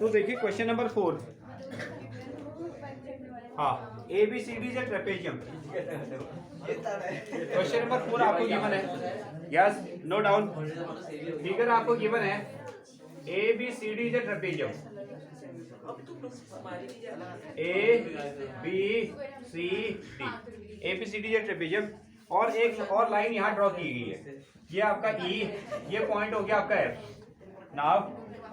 तो देखिए question number 4। हाँ, A B C D is a trapezium. Question number 4 आपको गिवन है, यस नो डाउन। फिगर आपको गिवन है A B C D is a trapezium, A B C D, A B C D is a trapezium. और एक और line यहाँ draw की गई है, ये आपका ई, ये पॉइंट हो गया आपका एफ नाउ,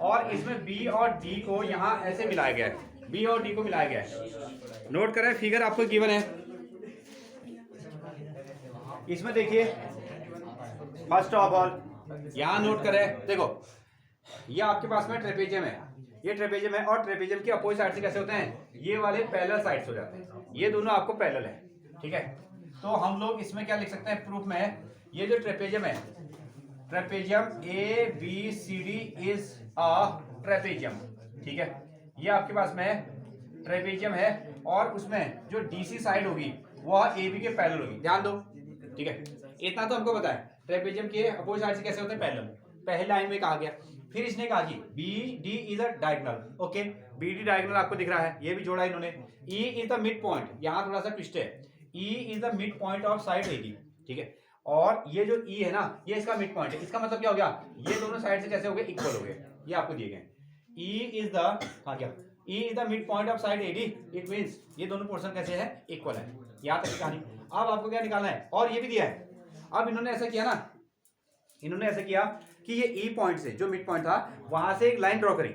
और इसमें बी और डी को यहाँ ऐसे मिलाया गया है, बी और डी को मिलाया गया है। नोट करें, फिगर आपको गिवन है, इसमें देखिए फर्स्ट ऑफ ऑल यहाँ नोट करें, देखो ये आपके पास में ट्रेपेजियम है, ये ट्रेपेजियम है, और ट्रेपेजियम के अपोजिट साइड से कैसे होते हैं, ये वाले पैरेलल साइड्स हो जाते हैं, ये दोनों आपको पैरेलल है, ठीक है। तो हम लोग इसमें क्या लिख सकते हैं प्रूफ में, ये जो ट्रेपेजियम है, trapezium A B C D is a trapezium, ठीक है। ये आपके पास में ट्रेपेजियम है, और उसमें जो डीसी साइड होगी वह ए बी के पैरेलल होगी, ध्यान दो, ठीक है। इतना तो हमको पता है ट्रेपेजियम के अपोजिट साइड से कैसे होते हैं, पैरेलल, पहले लाइन में कहा गया। फिर इसने कहा कि B D is a diagonal, okay, B D diagonal आपको दिख रहा है, ये भी जोड़ा इन्होंने। E is the mid point, यहाँ थोड़ा सा ट्विस्ट है, E is the mid point of side A D, ठीक है। और ये जो ई है ना, ये इसका मिड पॉइंट है, इसका मतलब क्या हो गया, ये दोनों साइड से कैसे हो गए, इक्वल हो गए, ये आपको दिए गए। ई इज द, हाँ क्या, ई is the mid point of side A D, it means ये दोनों पोर्शन कैसे है, इक्वल है, यहाँ तक की कहानी। अब आपको क्या निकालना है, और ये भी दिया है। अब इन्होंने ऐसा किया ना, इन्होंने ऐसा किया कि ये ई पॉइंट से जो मिड पॉइंट था वहां से एक लाइन ड्रॉ करी,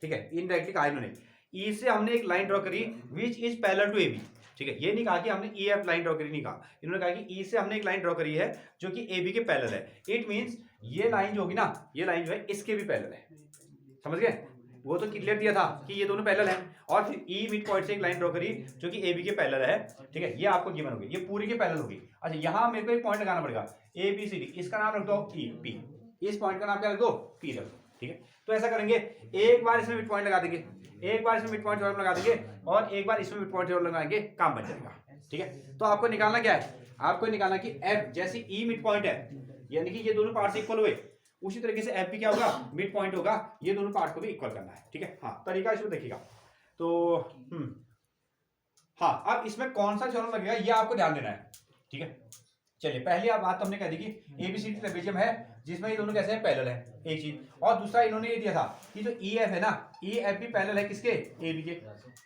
ठीक है, इनडायरेक्टली कहा इन्होंने, ई से हमने एक लाइन ड्रॉ करी which is parallel to A B, ठीक है। ये नहीं कहा कि हमने ई एफ लाइन ड्रॉ करी, नहीं कहा, इन्होंने कहा कि ई से हमने एक लाइन ड्रॉ करी है जो कि ए बी के पैरेलल है। इट मींस ये लाइन जो होगी ना, ये लाइन जो है इसके भी पैरेलल है, समझ गए। वो तो क्लियर दिया था कि ये दोनों पैरेलल हैं, और फिर ई मिड पॉइंट से एक लाइन ड्रॉ करी जो कि ए बी के पैरेलल है, ठीक है। ये आपको गिवन होगी, ये पूरी के पैरेलल होगी। अच्छा, यहाँ मेरे को एक पॉइंट लगाना पड़ेगा, ए बी सी डी, इसका नाम रख दो ई पी, इस पॉइंट का नाम क्या रख दो, पी रख दो, ठीक है। तो ऐसा करेंगे, एक बार इसमें मिड पॉइंट लगा देंगे, एक बार इसमें मिड पॉइंट थ्योरम लगा देंगे, और एक बार इसमें मिड पॉइंट थ्योरम लगाएंगे, काम बन जाएगा, ठीक है। तो आपको निकालना क्या है, आपको निकालना कि एफ जैसे ई मिड पॉइंट है, यानी कि ये दोनों पार्ट इक्वल हुए, उसी तरीके से एफ भी क्या होगा, मिड पॉइंट होगा, ये दोनों पार्ट को भी इक्वल करना है, ठीक है। हाँ, तरीका इसमें देखिएगा। तो हाँ, अब इसमें कौन सा थ्योरम लगेगा ये आपको ध्यान देना है, ठीक है। चलिए, पहली बात तो हमने कह दी कि एबीसी ट्रेपेजियम है जिसमें ये दोनों कैसे हैं, पैरेलल है, एक चीज। और दूसरा इन्होंने ये दिया था कि जो ई एफ है ना, ई एफ भी पैरेलल है किसके, ए बी के।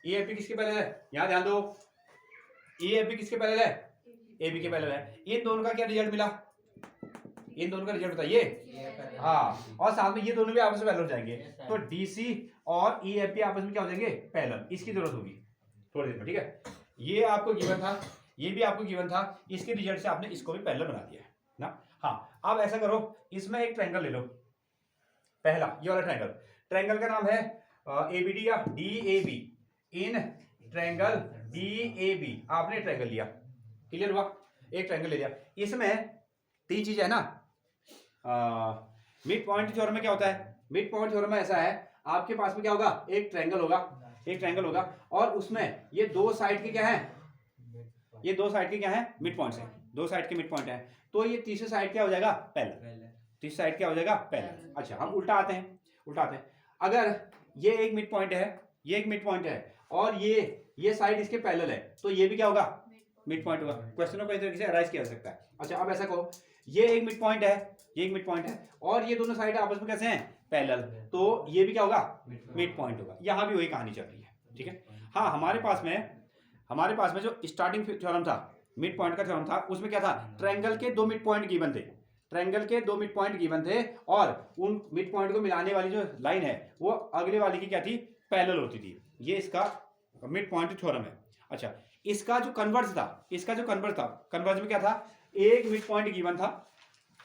ई एफ भी किसके पैरेलल है, यहाँ ध्यान दो, ई एफ भी किसके पैरेलल है, ए बी के पैरेलल है। इन दोनों का क्या रिजल्ट मिला, इन दोनों का रिजल्ट बताइए। हाँ, और साथ में ये दोनों भी आपस में पैरेलल हो जाएंगे, तो डीसी और ई एफ भी आपस में क्या हो जाएंगे, पैरेलल। इसकी जरूरत होगी थोड़ी देर में, ठीक है। ये आपको गिवन था, ये भी आपको गिवन था, इसके रिजल्ट से आपने इसको भी पैरेलल बना दिया है ना। हाँ, अब ऐसा करो, इसमें एक ट्रायंगल ले लो, पहला ये वाला ट्रायंगल, ट्रायंगल का नाम है एबीडी या D A B. In triangle D A B आपने ट्रायंगल लिया, क्लियर हुआ, एक ट्रायंगल ले लिया। इसमें तीन चीज है ना, मिड पॉइंट थ्योरम में क्या होता है, मिड पॉइंट थ्योरम में ऐसा है, आपके पास में क्या होगा, एक ट्रायंगल होगा, एक ट्रायंगल होगा, और उसमें ये दो साइड के क्या है, ये दो साइड के क्या है, मिड पॉइंट्स हैं, दो साइड के मिड पॉइंट है। तो ये तीसरे साइड क्या हो जाएगा, पैरेलल, तीसरी साइड क्या हो जाएगा, पैरेलल। अच्छा, हम उल्टा आते हैं, उल्टा आते हैं। अगर ये एक मिड पॉइंट है, ये एक मिड पॉइंट है, और ये साइड इसके पैरेलल है, तो ये भी क्या होगा, मिड पॉइंट होगा। क्वेश्चन को कई तरीके से अराइज किया जा सकता है। अच्छा, अब ऐसा कहो, ये एक मिड पॉइंट है, ये एक मिड पॉइंट है, और ये दोनों साइड आपस में कैसे हैं, पैरेलल, तो ये भी क्या होगा, मिड पॉइंट होगा। यहाँ भी वही कहानी चल रही है, ठीक है। हाँ, हमारे पास में जो स्टार्टिंग थ्योरम था, मिड पॉइंट का थ्योरम था, उसमें क्या था, ट्रायंगल के दो मिड पॉइंट गिवन थे, ट्रायंगल के दो मिड पॉइंट गिवन थे, और उन मिड पॉइंट को मिलाने वाली जो लाइन है वो अगले वाली की क्या थी, पैरेलल होती थी। ये इसका मिड पॉइंट थ्योरम है। अच्छा, इसका जो कन्वर्ज था, कन्वर्ज में क्या था, एक मिड पॉइंट गिवन था,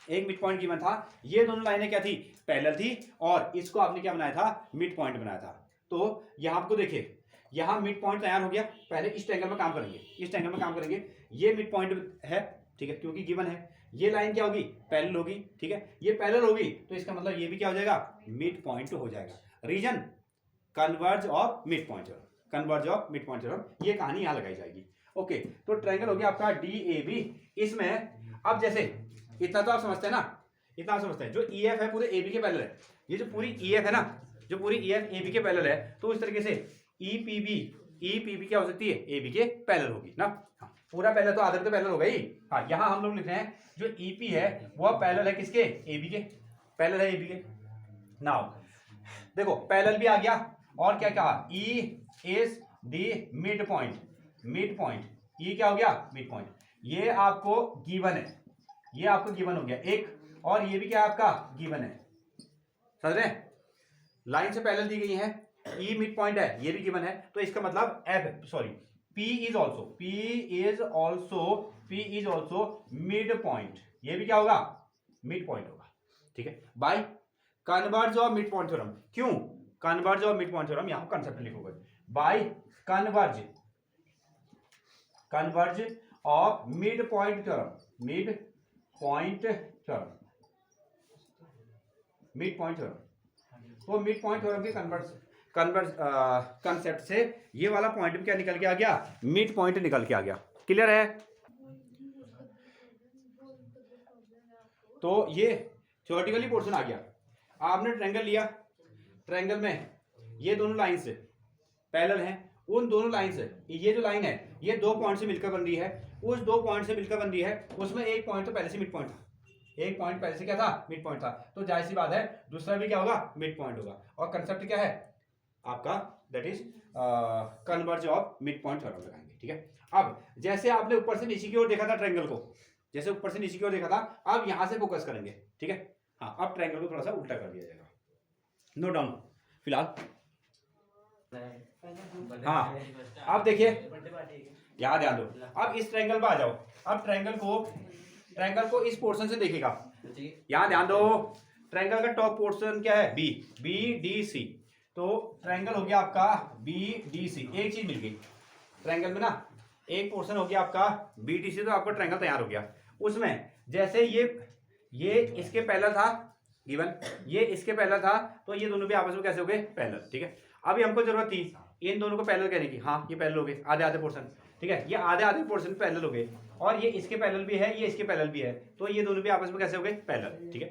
एक मिड पॉइंट गिवन था, ये दोनों लाइनें क्या थी, पैरेलल थी, और इसको आपने क्या बनाया था, मिड पॉइंट बनाया था। तो यहाँ आपको देखिए, यहाँ मिड पॉइंट तैयार हो गया, पहले इस ट्रायंगल में काम करेंगे, इस ट्रायंगल में काम करेंगे, ये मिड पॉइंट है, ठीक है, क्योंकि गिवन है। ये लाइन क्या होगी, पैरेलल होगी, ठीक है, ये पैरेलल होगी, तो इसका मतलब ये भी क्या हो जाएगा, मिड पॉइंट हो जाएगा। Reason converse of mid point theorem, converse of mid point theorem, ये कहानी यहाँ लगाई जाएगी। ओके, तो ट्रायंगल हो गया आपका डी ए बी। इसमें अब जैसे इतना तो आप समझते हैं ना, इतना आप समझते हैं, जो ई एफ है पूरे ए बी के पैरेलल है, ये जो पूरी ई एफ है ना, जो पूरी ई एफ ए बी के पैरेलल है, तो इस तरीके से ई पी बी क्या हो सकती है, ए बी के पैरेलल होगी ना। हाँ, पूरा पैरेलल तो आधर तो पैरेलल होगा ही। हाँ, यहाँ हम लोग लिख रहे हैं जो ई पी है वो पैरेलल है किसके, ए बी के, पैरेलल है ए बी के। नाउ देखो पैरेलल भी आ गया, और क्या कहा, E is the mid point, mid point, E क्या हो गया, मिड पॉइंट। ये आपको गिवन है, ये आपको गिवन हो गया एक, और ये भी क्या आपका गिवन है, समझ रहे हैं, लाइन से पैरेलल दी गई है, ई मिड पॉइंट है, ये भी गिवन है, तो इसका मतलब F sorry P is also mid point, ये भी क्या होगा, मिड पॉइंट होगा, ठीक है, by converse of mid point theorem. क्यों converse of mid point theorem, यहां कंसेप्ट लिखोगे, by converse of mid point theorem, mid point theorem, mid point theorem. तो मिड पॉइंट थ्योरम के कंसेप्ट से ये वाला पॉइंट भी क्या निकल के आ गया, मिड पॉइंट निकल के आ गया। क्लियर है। तो ये थ्योरेटिकली पोर्शन आ गया। आपने ट्रायंगल लिया, ट्रायंगल में ये दोनों लाइंस पैरेलल हैं, उन दोनों लाइन से ये जो लाइन है ये दो पॉइंट से मिलकर बन रही है, उस दो पॉइंट से मिलकर बन रही है, उसमें एक पॉइंट तो पहले से मिड पॉइंट था, एक पॉइंट पहले से क्या था, मिड पॉइंट था, तो जाहिर सी बात है दूसरा भी क्या होगा, मिड पॉइंट होगा। और कंसेप्ट क्या है आपका, that is converge of mid point theorem लगाएंगे, ठीक है। अब जैसे आपने ऊपर से नीचे की ओर देखा था ट्रायंगल को, जैसे ऊपर से नीचे की ओर देखा था, अब यहां से फोकस करेंगे, ठीक है। हाँ, अब ट्रायंगल को थोड़ा सा उल्टा कर दिया जाएगा, नोट डाउन फिलहाल। हाँ, अब देखिए यहाँ ध्यान दो, अब इस ट्रायंगल पर आ जाओ। अब ट्रायंगल को इस पोर्शन से देखेगा, यहाँ ध्यान दो, ट्रायंगल का टॉप पोर्शन क्या है, बी डी सी। तो ट्रायंगल हो गया आपका बी डी सी, एक चीज मिल गई ट्रायंगल में ना, एक पोर्शन हो गया आपका बी डी सी, तो आपका ट्रायंगल तैयार हो गया। उसमें जैसे ये इसके पैरेलल था गिवन, ये इसके पैरेलल था, तो ये दोनों भी आपस में कैसे हो गए, पैरेलल, ठीक है। अभी हमको जरूरत थी इन दोनों को पैरेलल करने की, हाँ ये पैरेलल हो गए, आधे आधे पोर्शन, ठीक है, ये आधे आधे पोर्शन पैरेलल हो गए, और ये इसके पैरेलल भी है, ये इसके पैरेलल भी है, तो ये दोनों भी आपस में कैसे हो गए, पैरेलल, ठीक है।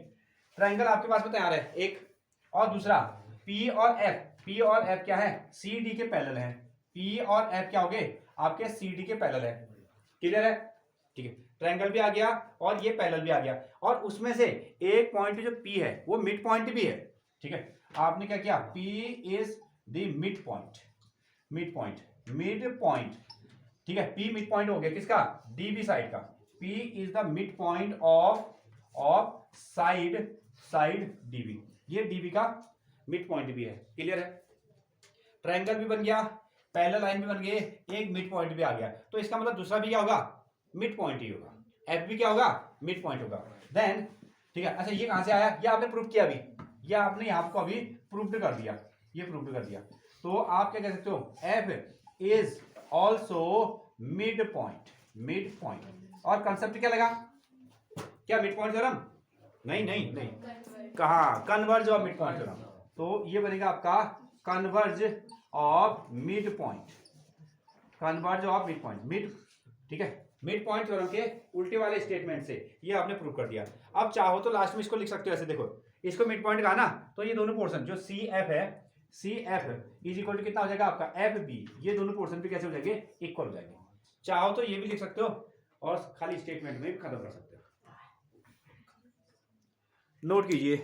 ट्रायंगल आपके पास में तैयार है एक, और दूसरा पी और एफ क्या है, सी डी के पैरेलल है, पी और एफ क्या हो गए आपके सी डी के पैरेलल है। क्लियर है, ठीक है। ट्रायंगल भी आ गया और ये पैरेलल भी आ गया, और उसमें से एक पॉइंट जो पी है वो मिड पॉइंट भी है, ठीक है। आपने क्या किया, P is the mid point, ठीक है, पी मिड पॉइंट हो गया किसका, डी बी साइड का, P is the mid point of side D B, ये डी बी का मिड पॉइंट भी है। क्लियर है, ट्रायंगल भी बन गया, पैरेलल लाइन भी बन गई, एक मिड पॉइंट भी आ गया, तो इसका मतलब दूसरा भी क्या होगा, मिड पॉइंट ही होगा, एफ भी क्या होगा, मिड पॉइंट होगा। देन ठीक है, अच्छा ये कहां से आया, ये आपने प्रूव किया अभी, ये आपने यहाँ को अभी प्रूव्ड कर दिया, ये प्रूव्ड कर दिया, तो आप क्या कह सकते हो, F is also mid point. और कंसेप्ट क्या लगा, क्या मिड पॉइंट थ्योरम, नहीं कहाँ, converge of mid point theorem, तो ये बनेगा आपका converge of mid point, mid, ठीक है। मिड पॉइंट थ्योरम के उल्टे वाले स्टेटमेंट से ये आपने प्रूव कर दिया। अब चाहो तो लास्ट में इसको लिख सकते हो ऐसे, देखो इसको मिड पॉइंट कहा ना, तो ये दोनों पोर्शन जो सी एफ है, C F is equal to कितना हो जाएगा आपका एफ बी, ये दोनों पोर्शन भी कैसे हो जाएंगे, इक्वल हो जाएंगे। चाहो तो ये भी लिख सकते हो और खाली स्टेटमेंट में भी खत्म कर सकते हो। नोट कीजिए।